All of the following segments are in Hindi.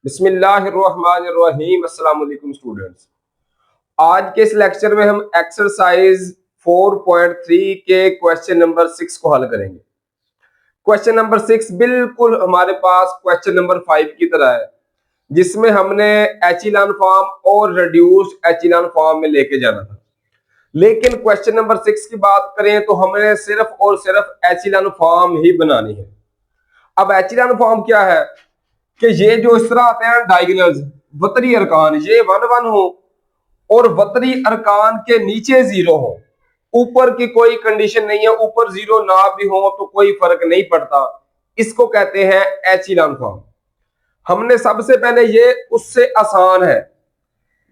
बिस्मिल्लाहिर्रहमानिर्रहीम। अस्सलाम वालेकुम स्टूडेंट्स। आज के इस लेक्चर में हम एक्सरसाइज 4.3 के क्वेश्चन नंबर 6 को हल करेंगे। क्वेश्चन नंबर 6 बिल्कुल हमारे पास क्वेश्चन नंबर 5 की तरह है, जिसमें हमने एचिलन फॉर्म और रिड्यूस्ड एचिलन फॉर्म में लेके जाना था। लेकिन क्वेश्चन नंबर 6 की बात करें तो हमें सिर्फ और सिर्फ एचिलन फॉर्म ही बनानी है। अब एचिलन फॉर्म क्या है कि ये जो इस तरह आते हैं डायगोनल्स, वतरी अरकान, ये 1 1 हो और वतरी अरकान के नीचे 0 हो। ऊपर की कोई कंडीशन नहीं है, ऊपर 0 ना भी हो तो कोई फर्क नहीं पड़ता। इसको कहते हैं एचिलन फॉर्म। हमने सबसे पहले, ये उससे आसान है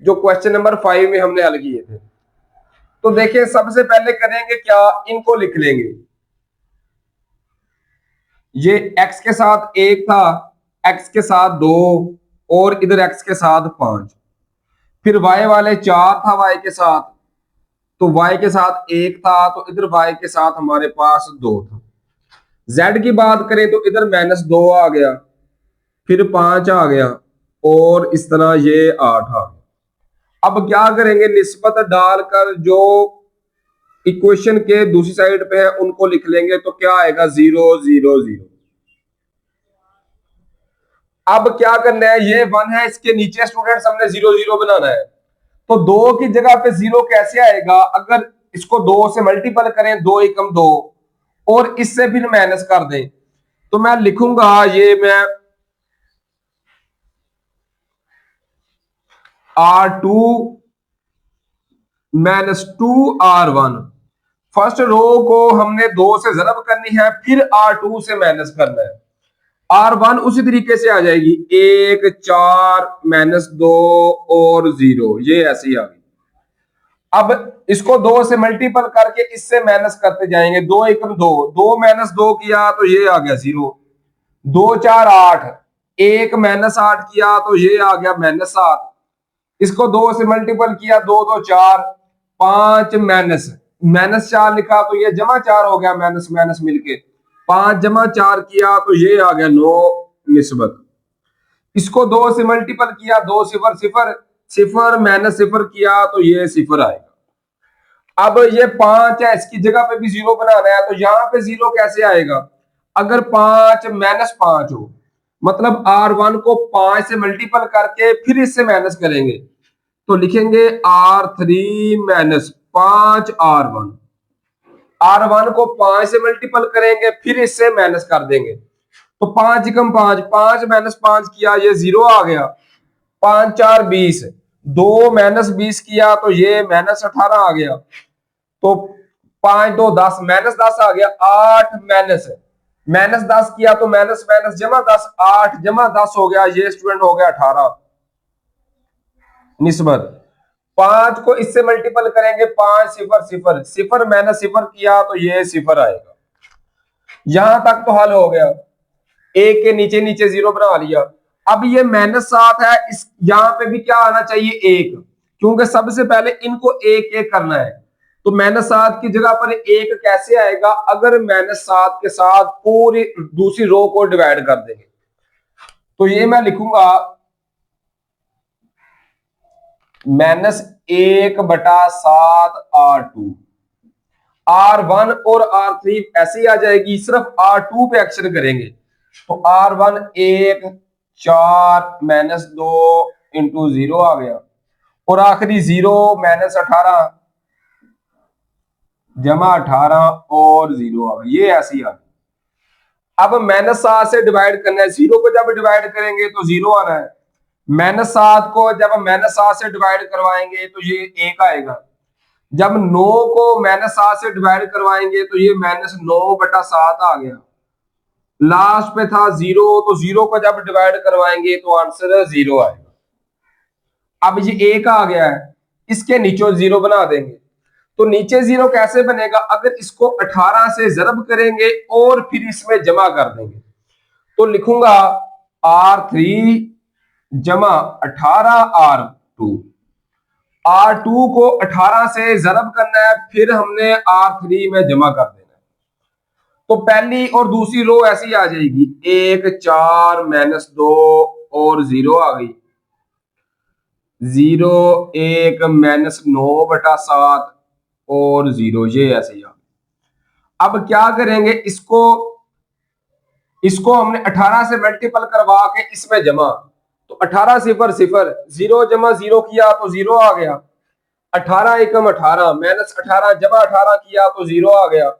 जो क्वेश्चन नंबर 5 में हमने हल किए थे। तो देखिए, सबसे पहले करेंगे क्या, इनको लिख लेंगे। ये x के साथ 1 था, x के साथ 2 और इधर x के साथ 5। फिर y वाले 4 था y के साथ, तो y के साथ 1 था, तो इधर y के साथ हमारे पास 2 था। z की बात करें तो इधर -2 आ गया, फिर 5 आ गया और इस तरह ये 8 आ गया। अब क्या करेंगे, निस्बत डालकर जो इक्वेशन के दूसरी साइड पे है उनको लिख लेंगे। तो क्या आएगा, 0 0 0। अब क्या करना है, ये 1 है, इसके नीचे स्टूडेंट्स हमने 0 0 बनाना है। तो 2 की जगह पे 0 कैसे आएगा, अगर इसको 2 से मल्टीपल करें, 2 एकम 2 और इससे फिर माइनस कर दें, तो मैं लिखूंगा, ये मैं R2 -2 R1। फर्स्ट रो को हमने 2 से जरब करनी है, फिर R2 से माइनस करना है। R1 उसी तरीके से आ जाएगी, 1 4 -2 और 0, ये ऐसे ही आ गई। अब इसको 2 से मल्टीपल करके इससे माइनस करते जाएंगे, 2 एकम 2, 2 -2 किया तो ये आ गया 0, 2 4 8, 1 -8 किया तो ये आ गया -7। इसको 2 से मल्टीपल किया, 2 2 4, 5 -4 लिखा तो ये +4 हो गया, माइनस माइनस मिलके 5 +4 किया तो ये आ गया 9 निस्बत। इसको 2 से मल्टीपल किया, 2 0 0, 0 -0 किया तो ये 0 आएगा। अब ये 5 है, इसकी जगह पे भी 0 बनाना है, तो यहां पे 0 कैसे आएगा, अगर 5 -5 हो, मतलब R1 को 5 से मल्टीपल करके फिर इससे माइनस करेंगे, तो लिखेंगे R3 -5 R1। R1 को 5 से मल्टीपल करेंगे, फिर इससे माइनस कर देंगे, तो 5 एकम 5, 5 -5 किया, ये 0 आ गया। 5 4 20, 2 -20 किया तो ये -18 आ गया। तो 5 2 10, -10 आ गया। 8 -10 किया तो माइनस माइनस +10, 8 +10 हो गया, ये स्टूडेंट हो गया 18 निस्बत। 5 को इससे मल्टीपल करेंगे, 5 0 0, 0 -0 किया तो ये 0 आएगा। यहां तक तो हल हो गया, एक के नीचे नीचे 0 बना लिया। अब ये -7 है, इस यहां पे भी क्या आना चाहिए, 1, क्योंकि सबसे पहले इनको एक एक करना है। तो -7 की जगह पर 1 कैसे आएगा, अगर -7 के साथ पूरी दूसरी रो को डिवाइड कर देंगे, तो ये मैं लिखूंगा -1/7 R2। R1 और R3 ऐसे ही आ जाएगी, सिर्फ R2 पे एक्शन करेंगे। तो R1 1 4 -2 इंटू 0 आ गया, और आखिरी 0 -18 +18 और 0 आ गया, ये ऐसे ही आ गया। अब -7 से डिवाइड करना है, 0 को जब डिवाइड करेंगे तो 0 आना है। -7 को जब -7 से डिवाइड करवाएंगे तो ये 1 आएगा। जब 9 को -7 से डिवाइड करवाएंगे तो ये -9/7 आ गया। लास्ट पे था 0, तो 0 को जब डिवाइड करवाएंगे तो आंसर 0 आएगा। अब ये 1 आ गया है, इसके नीचे 0 बना देंगे। तो नीचे 0 कैसे बनेगा, अगर इसको 18 से जरब करेंगे और फिर इसमें जमा कर देंगे, तो लिखूंगा R3 जमा 18 R2। R2 को 18 से जरब करना है, फिर हमने R3 में जमा कर देना है। तो पहली और दूसरी रो ऐसी आ जाएगी, 1 4 -2 और 0 आ गई, 0 1 -9/7 और 0, ये ऐसे ही आ गया। अब क्या करेंगे, इसको हमने 18 से मल्टीपल करवा के इसमें जमा, तो 18 0 0, 0 जमा 0 किया तो 0 आ गया, 18 एकम 18 -18 जमा 18 किया तो 0 आ गया।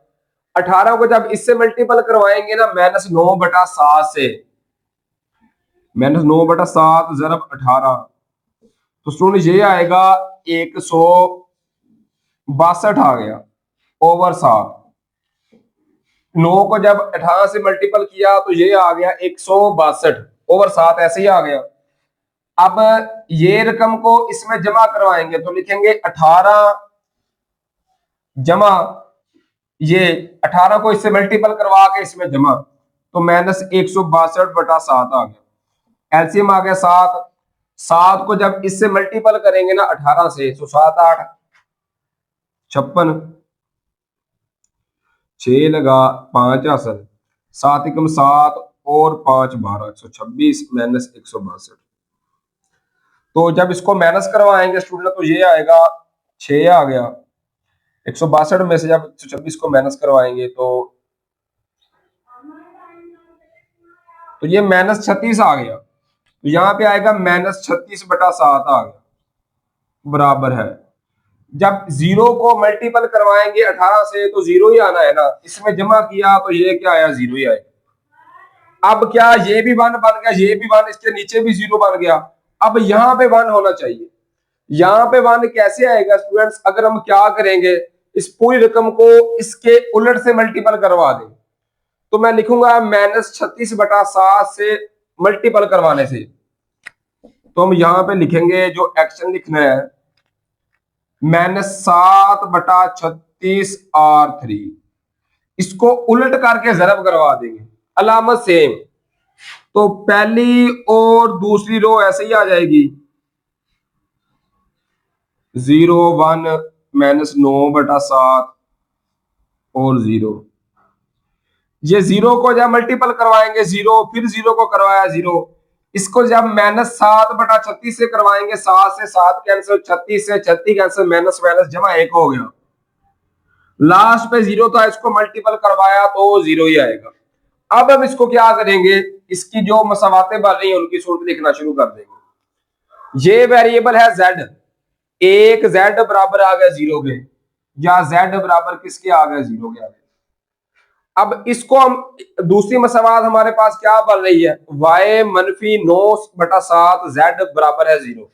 18 को जब इससे मल्टीपल करवाएंगे ना -9/7 से, -9/7 ज़रब 18, तो स्टूडेंट ये आएगा 162 आ गया ओवर 7। 9 को जब 18 से मल्टीपल किया तो ये आ गया 162 ओवर 7, ऐसे ही आ गया। अब ये रकम को इसमें जमा करवाएंगे तो लिखेंगे 18 जमा, ये 18 को इससे मल्टीपल करवा के इसमें जमा, तो -162/7 आ गया। एलसीएम आ गया 7, 7 को जब इससे मल्टीपल करेंगे ना 18 से, तो 7 8 56, 6 लगा 5 हासिल, 7 एकम 7 और 5 12, 126 -162। तो जब इसको माइनस करवाएंगे स्टूडेंट तो ये आएगा 6 आ गया, 162 में से जब 126 को माइनस करवाएंगे तो ये -36 आ गया, तो यहाँ पे आएगा -36/7 आ गया, बराबर है। जब 0 को मल्टीपल करवाएंगे 18 से तो 0 ही आना है ना, इसमें जमा किया तो ये क्या आया, 0 ही आएगा। अब क्या ये भी 1 बन गया, ये भी 1, इसके नीचे भी 0 बन गया। अब यहाँ पे 1 होना चाहिए, यहाँ पे 1 कैसे आएगा स्टूडेंट्स, अगर हम क्या करेंगे, इस पूरी रकम को इसके उलट से मल्टीपल करवा दें, तो मैं लिखूंगा -36/7 से मल्टीपल करवाने से। तो हम यहाँ पे लिखेंगे, जो एक्शन लिखना है, -7/36 R3, इसको उलट करके जरब करवा देंगे, अलामत सेम, तो पहली और दूसरी रो ऐसे ही आ जाएगी, 0 1 -9/7 और 0। ये 0 को जब मल्टीपल करवाएंगे 0, फिर 0 को करवाया 0, इसको जब -7/36 से करवाएंगे, 7 से 7 कैंसिल, 36 से 36 कैंसिल, माइनस माइनस जमा 1 हो गया, लास्ट पे 0 था, इसको मल्टीपल करवाया तो 0 ही आएगा। अब हम इसको क्या करेंगे, इसकी जो मसावातें बन रही हैं उनकी सूरत लिखना शुरू कर देंगे। ये वेरिएबल है z, एक z बराबर आ गया 0 के, या z बराबर किसके आ गया, 0 के आ गया। अब इसको हम, दूसरी मसावात हमारे पास क्या बन रही है, y -9/7 z बराबर है 0।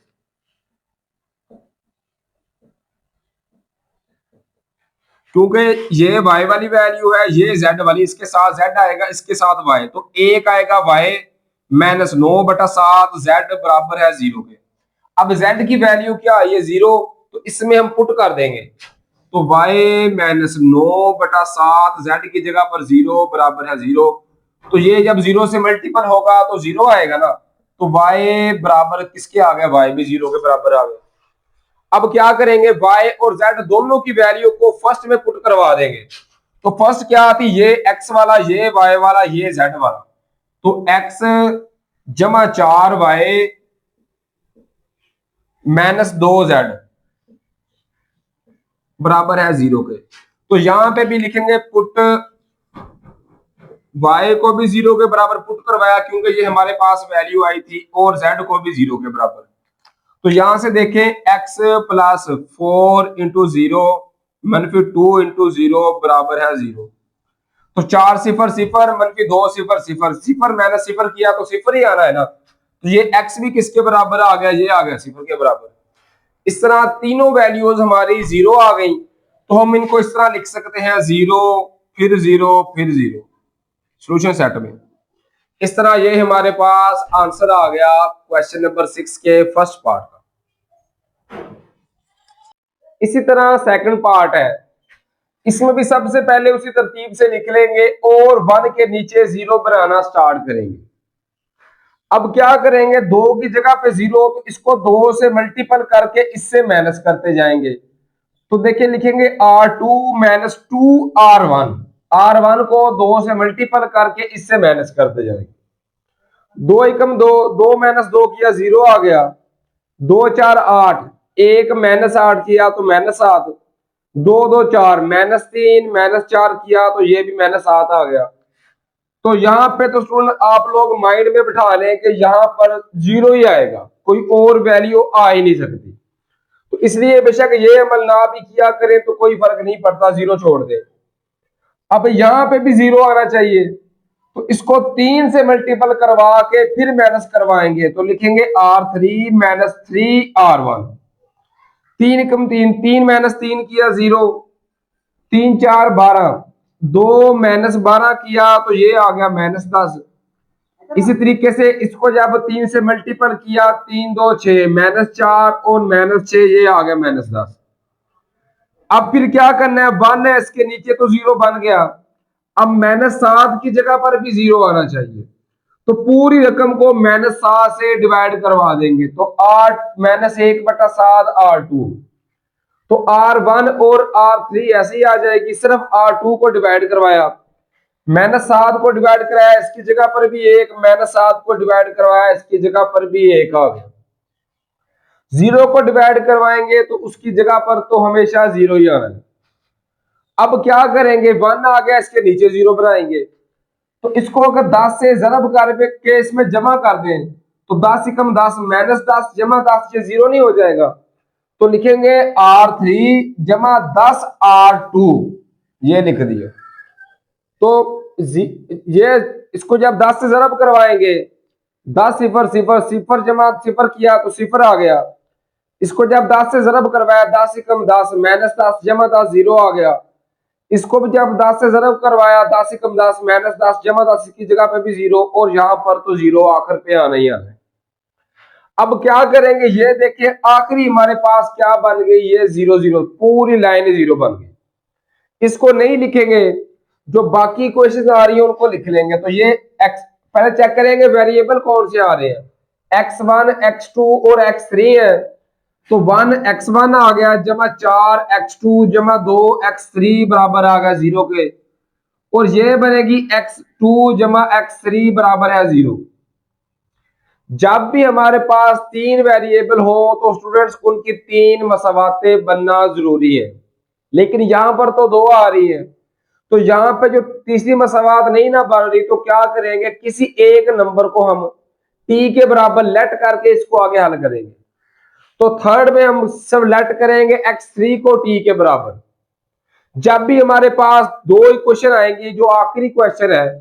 क्योंकि ये y वाली वैल्यू है, ये z वाली, इसके साथ z आएगा, इसके साथ y, तो एक आएगा y -9/7 z बराबर है 0 के। अब z की वैल्यू क्या है, ये 0, तो इसमें हम पुट कर देंगे, तो y -9/7 z की जगह पर 0 बराबर है 0, तो ये जब 0 से मल्टीपल होगा तो 0 आएगा ना, तो y बराबर किसके आ गया, y भी 0 के बराबर आ गया। अब क्या करेंगे, y और z दोनों की वैल्यू को फर्स्ट में पुट करवा देंगे, तो फर्स्ट क्या आती, ये x वाला, ये y वाला, ये z वाला, तो x जमा 4y -2z बराबर है 0 के। तो यहां पे भी लिखेंगे पुट y को भी 0 के बराबर पुट करवाया, क्योंकि ये हमारे पास वैल्यू आई थी, और z को भी 0 के बराबर। तो यहां से देखें, x + 4 × 0 - 2 × 0 बराबर है 0, तो 4 0 0 - 2 0 0 0 मैंने 0 किया तो 0 ही आना है ना, तो ये x भी किसके बराबर आ गया, ये आ गया 0 के बराबर। इस तरह तीनों वैल्यूज हमारी 0 आ गई, तो हम इनको इस तरह लिख सकते हैं, 0 फिर 0 फिर 0 सॉल्यूशन सेट में। इस तरह ये हमारे पास आंसर आ गया क्वेश्चन नंबर 6 के फर्स्ट पार्ट का। इसी तरह सेकंड पार्ट है, इसमें भी सबसे पहले उसी तरतीब से निकलेंगे और 1 के नीचे 0 बनाना स्टार्ट करेंगे। अब क्या करेंगे, 2 की जगह पे 0, तो इसको 2 से मल्टीपल करके इससे माइनस करते जाएंगे, तो देखिए लिखेंगे R2 - 2R1, R1 को 2 से मल्टीपल करके इससे माइनस करते जाएंगे, दो एकम दो, दो माइनस दो किया जीरो आ गया, दो चार आठ, एक माइनस आठ किया तो माइनस सात, दो दो चार, माइनस तीन, माइनस चार किया तो ये भी माइनस सात आ गया। तो यहाँ पे तो स्टूडेंट आप लोग माइंड में बिठा लें कि यहाँ पर जीरो ही आएगा, कोई और वैल्यू आ ही नहीं सकती। तो इसलिए बेशक ये अमल ना भी किया करें तो कोई फर्क नहीं पड़ता, जीरो छोड़ दे। अब यहाँ पे भी जीरो आना चाहिए, तो इसको तीन से मल्टीपल करवा के फिर माइनस करवाएंगे तो लिखेंगे R3 माइनस 3R1। तीन कम तीन, तीन माइनस तीन किया जीरो, तीन चार 12, दो माइनस 12 किया तो ये आ गया माइनस 10। इसी तरीके से इसको जब तीन से मल्टीपल किया, तीन दो छह, माइनस 4 और माइनस 6, ये आ गया माइनस 10। अब फिर क्या करना है, वन है इसके नीचे तो जीरो बन गया, अब माइनस 7 की जगह पर भी जीरो आना चाहिए, तो पूरी रकम को माइनस 7 से डिवाइड करवा देंगे तो 8 माइनस 1/7 R2। तो R1 और R3 ऐसे ही आ जाएगी, सिर्फ R2 को डिवाइड करवाया, माइनस 7 को डिवाइड कराया इसकी जगह पर भी एक, माइनस 7 को डिवाइड करवाया इसकी जगह पर भी एक आ गया। जीरो को डिवाइड करवाएंगे तो उसकी जगह पर तो हमेशा जीरो ही आना है। अब क्या करेंगे, वन आ गया इसके नीचे जीरो बनाएंगे, तो इसको अगर 10 से जरब करके इसमें जमा कर दें तो 10 एकम 10 माइनस 10 जमा 10, ये जीरो नहीं हो जाएगा, तो लिखेंगे R3 जमा 10 R2, ये लिख दिया। तो ये इसको जब 10 से जरब करवाएंगे, 10 सिफर सिफर सिफर जमा सिफर किया तो सिफर आ गया, इसको जब 10 से जरब करवाया, 10 एकम 10 माइनस 10 जमा 10 जीरो आ गया, इसको भी जब 10 से जरब करवाया, 10 एकम 10 माइनस 10 जमा 10 की जगह पे भी जीरो, और यहां पर तो जीरो आखिर पे आना ही आना है। अब क्या करेंगे, ये देखिए आखिरी हमारे पास क्या बन गई, ये जीरो जीरो, पूरी लाइन जीरो बन गई। इसको नहीं लिखेंगे, जो बाकी क्वेश्चन आ रही है उनको लिख लेंगे। तो ये एक्स पहले चेक करेंगे वेरिएबल कौन से आ रहे हैं, x1 x2 और x3 है, तो 1x1 आ गया जमा 4x2 जमा 2x3 बराबर आ गया जीरो के, और ये बनेगी x2 जमा x3 बराबर है जीरो। जब भी हमारे पास तीन वेरिएबल हो तो स्टूडेंट्स उनकी तीन मसावातें बनना जरूरी है, लेकिन यहां पर तो दो आ रही है, तो यहां पे जो तीसरी मसावात नहीं ना बन रही, तो क्या करेंगे, किसी एक नंबर को हम t के बराबर लेट करके इसको आगे हल करेंगे। तो थर्ड में हम सब लेट करेंगे x3 को t के बराबर। जब भी हमारे पास दो इक्वेशन आएंगी, जो आखिरी क्वेश्चन है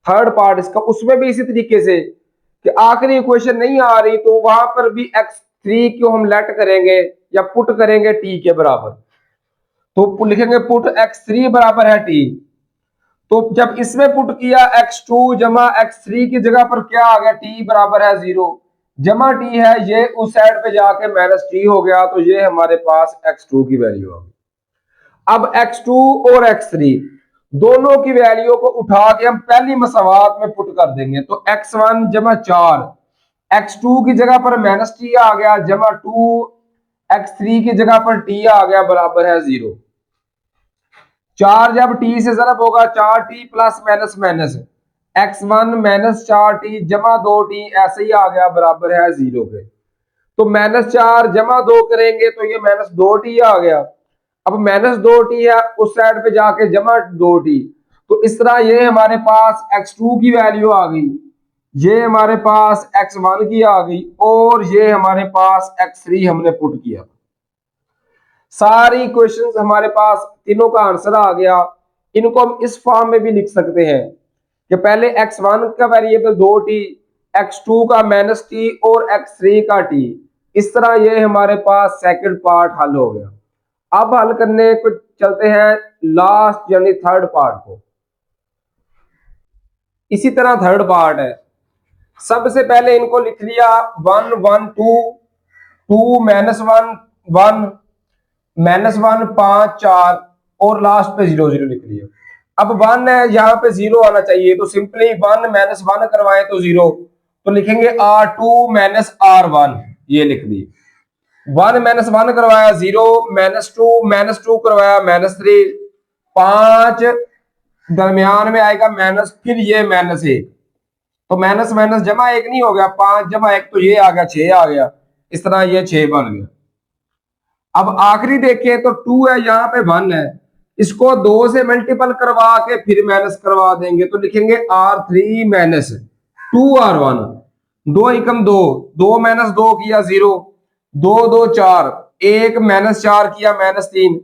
थर्ड पार्ट इसका, उसमें भी इसी तरीके से कि आखिरी इक्वेशन नहीं आ रही तो वहां पर भी x3 को हम लेट करेंगे या पुट करेंगे t के बराबर, तो लिखेंगे पुट x3 बराबर है t। तो जब इसमें पुट किया x2 जमा x3 की जगह पर क्या आ गया, t बराबर है जीरो, जमा t है, ये उस साइड पे जाके माइनस t हो गया, तो ये हमारे पास x2 की वैल्यू आ गई। अब x2 और x3 दोनों की वैल्यू को उठा के हम पहली मसावात में पुट कर देंगे, तो x1 जमा 4, x2 की जगह पर माइनस टी आ गया जमा 2, x3 की जगह पर t आ गया बराबर है जीरो। 4 जब t से जरब होगा 4t plus minus minus, x1 minus 4t जमा 2t ऐसे ही आ गया बराबर है जीरो के। तो माइनस 4 जमा 2 करेंगे तो ये माइनस 2t आ गया, अब माइनस 2t है उस साइड पे जाके जमा 2t, तो इस तरह ये हमारे पास x2 की वैल्यू आ गई, ये हमारे पास x1 की आ गई, और ये हमारे पास x3 हमने पुट किया। सारी क्वेश्चंस हमारे पास तीनों का आंसर आ गया। इनको हम इस फॉर्म में भी लिख सकते हैं कि पहले x1 का वेरिएबल 2t, x2 का माइनस t और x3 का t। इस तरह ये हमारे पास सेकंड पार्ट हल हो गया। अब हल करने को चलते हैं लास्ट यानी थर्ड पार्ट को। इसी तरह थर्ड पार्ट है, सबसे पहले इनको लिख लिया 1 1 2 2 माइनस 1 1 माइनस 1 5 4 और लास्ट पे 0 0 लिख लिया। अब 1 है, यहाँ पे 0 आना चाहिए, तो सिंपली 1 माइनस 1 करवाए तो 0, तो लिखेंगे R2 माइनस R1, ये लिख दिए। 1 माइनस 1 करवाया 0, माइनस 2 करवाया -3, 5 दरमियान में आएगा माइनस, फिर ये -1, तो माइनस माइनस जमा 1 नहीं हो गया, 5 जमा 1 तो ये आ गया 6 आ गया, इस तरह ये 6 बन गया। अब आखिरी देखें तो 2 है, यहाँ पे 1 है, इसको 2 से मल्टीपल करवा के फिर माइनस करवा देंगे तो लिखेंगे R3 माइनस 2R1। 2 एकम 2, 2 माइनस 2 किया 0, 2 2 4, 1 माइनस 4 किया माइनस 3,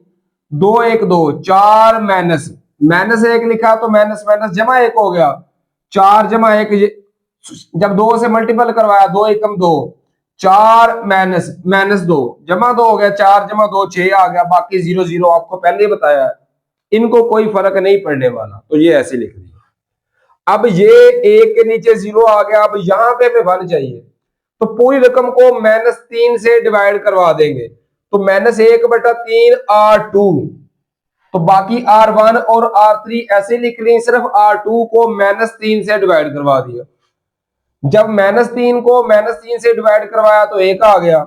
2 1 2, 4 माइनस माइनस 1 लिखा तो माइनस माइनस जमा 1 हो गया, 4 जमा 1 जब 2 से मल्टीपल करवाया 2 एकम 2, 4 माइनस माइनस 2 जमा 2 हो गया, 4 जमा 2 6 आ गया, बाकी 0 0 आपको पहले ही बताया है, इनको कोई फर्क नहीं पड़ने वाला, तो ये ऐसे लिख दिया। अब ये 1 के नीचे 0 आ गया, अब यहां पे हमें 1 चाहिए, तो पूरी रकम को -3 से डिवाइड करवा देंगे, तो -1/3 R2, तो बाकी R1 और R3 ऐसे लिख ली, सिर्फ R2 को -3 से डिवाइड करवा दिया। जब -3 को -3 से डिवाइड करवाया तो 1 आ गया,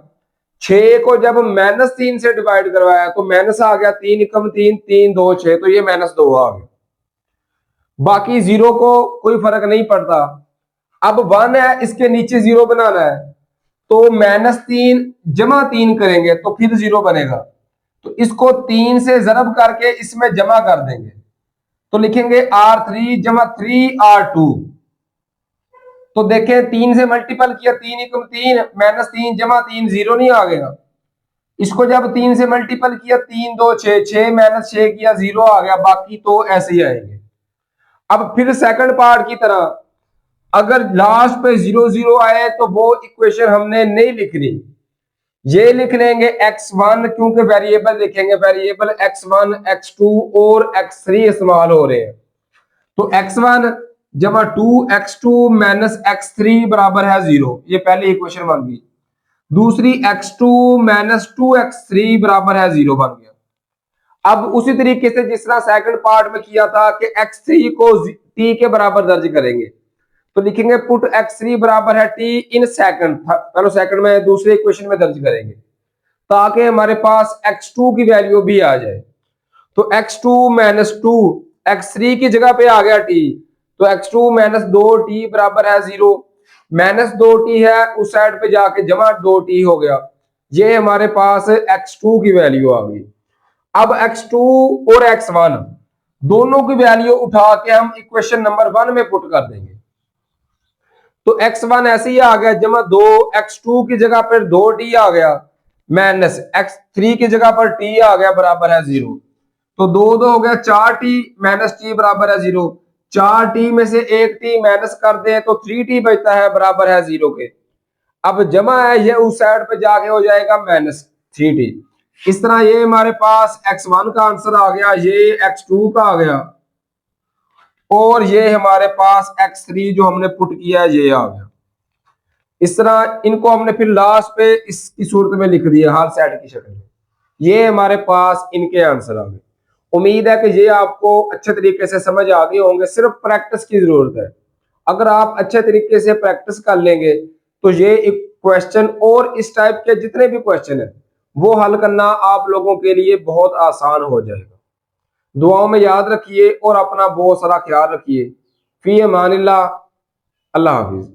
6 को जब -3 से डिवाइड करवाया तो माइनस आ गया, 3 एकम 3, 3 2 6, तो ये -2 आ गया। बाकी 0 को कोई फर्क नहीं पड़ता। अब 1 है, इसके नीचे 0 बनाना है, तो -3 जमा 3 करेंगे तो फिर 0 बनेगा, तो इसको 3 से जरब करके इसमें जमा कर देंगे, तो लिखेंगे R3 जमा 3R2। तो देखें 3 से मल्टीपल किया, 3 एकम 3, -3 जमा 3 0 नहीं आ गया, इसको जब 3 से मल्टीपल किया 3 2 6, 6 माइनस 6 किया 0 आ गया, बाकी तो ऐसे ही आएंगे। अब फिर सेकंड पार्ट की तरह, अगर लास्ट पे 0 0 आए तो वो इक्वेशन हमने नहीं लिखनी, ये लिख लेंगे x1, क्योंकि वेरिएबल लिखेंगे, वेरिएबल x1 x2 और x3 इस्तेमाल हो रहे हैं, तो x1 जमा 2x2 माइनस x3 बराबर है 0, ये पहली इक्वेशन बन गई। दूसरी x2 माइनस 2x3 बराबर है 0 बन गया। अब उसी तरीके से जिस तरह सेकंड पार्ट में किया था कि x3 को t के बराबर दर्ज करेंगे, तो लिखेंगे पुट x3 बराबर है t इन सेकंड, पहले सेकंड में दूसरे इक्वेशन में दर्ज करेंगे, ताकि हमारे पास x2 की वैल्यू भी आ जाए। तो x2 माइनस 2, x3 की जगह पे आ गया t, तो x2 माइनस 2t बराबर है 0, -2t है, उस साइड पे जाके जमा 2t हो गया, ये हमारे पास x2 की वैल्यू आ गई। अब x2 और x1 दोनों की वैल्यू उठा के हम इक्वेशन नंबर 1 में पुट कर देंगे, तो x1 ऐसे ही आ गया जमा 2, x2 की जगह पर 2t आ गया, माइनस x3 की जगह पर t आ गया बराबर है 0, तो 2 2 हो गया 4t माइनस t बराबर है 0, 4t में से 1t माइनस कर दे तो 3t बचता है बराबर है 0 के। अब जमा है ये उस साइड पे जाके हो जाएगा -3t। इस तरह ये हमारे पास x1 का आंसर आ गया, ये x2 का आ गया, और ये हमारे पास x3 जो हमने पुट किया ये आ गया। इस तरह इनको हमने फिर लास्ट पे इसकी सूरत में लिख दिया हर सेट की शक्ल में, ये हमारे पास इनके आंसर आ गए। उम्मीद है कि ये आपको अच्छे तरीके से समझ आ गए होंगे, सिर्फ प्रैक्टिस की जरूरत है। अगर आप अच्छे तरीके से प्रैक्टिस कर लेंगे तो ये एक क्वेश्चन और इस टाइप के जितने भी क्वेश्चन है वो हल करना आप लोगों के लिए बहुत आसान हो जाएगा। दुआओं में याद रखिए और अपना बहुत सारा ख्याल रखिए। फी अमानिल्लाह, अल्लाह हाफिज।